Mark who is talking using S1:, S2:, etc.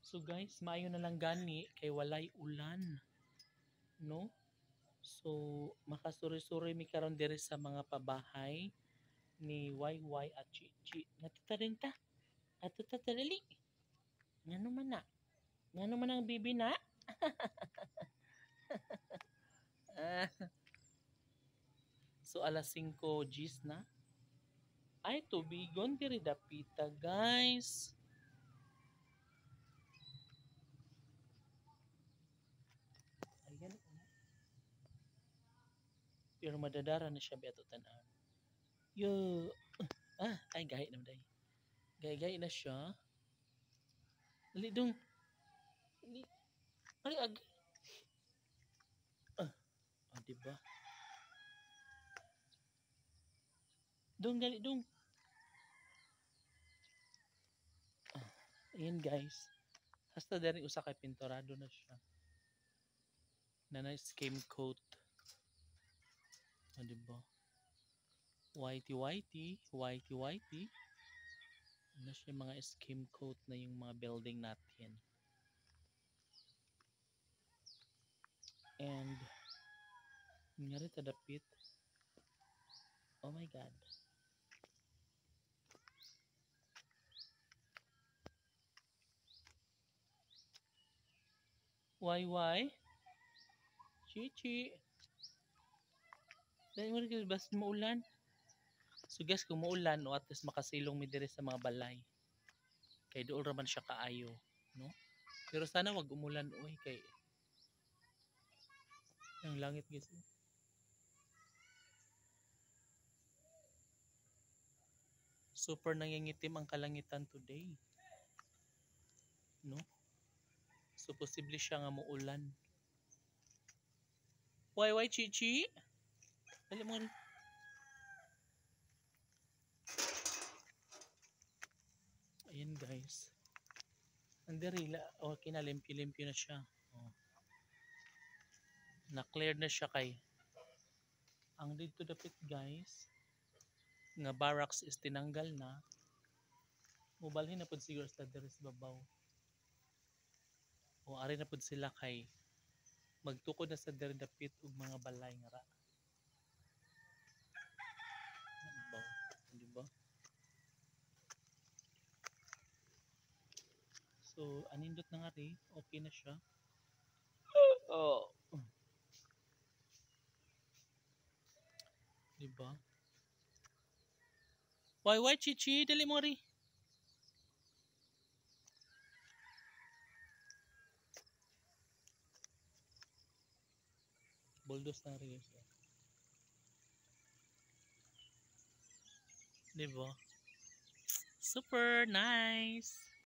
S1: So guys, maayo na lang gani kay walay ulan, no? So makasuri-suri mi karon diri sa mga pabahay ni YY at Chichi. Natuta rin ta. Atuta ta dali. Ngano man na? Ngano man ang bibi na? Ah, so alas 5 Gs na. Ay, tubigon diri dapita, guys. Ayan. Pero madadara na siya beto tanan. Yo. Ay gahi na day. Gahi-gahi na siya. Dali dong. Dali. Ay ag. Diba? Dong dali dong. Ayan guys. Hasta dari usa kay pinturado na siya. Na skim coat. Diba? Whitey. Ano siya mga skim coat na yung mga building natin. And nangyari tadapit. Oh my God. Why? Chichi. Dahil mo rin basta maulan. So guys, kung maulan, o at least makasilong mi dire sa mga balay. Kay doon raman siya kaayo. No? Pero sana wag umulan. Uy, kay ang langit guys. Super nangingitim ang kalangitan today. No? So posible siya nga muulan. Why Chichi? Dali mo rin. Ayan guys. Andirila. Okay na, limpyo-limpyo na siya. Oh. Na-clear na siya kay. Ang dito dapit guys. Nga barracks is tinanggal na. Mubalhin na po siguro sa deres babaw. O ari na po sila kay magtukod na sa dere dapit ug mga balay nga ra. Diba? So, anindot na nga rin. Okay na siya. Oh. Diba? Why Chichi? Dali mo rin. Bulldoze na rin. Diba? Super nice.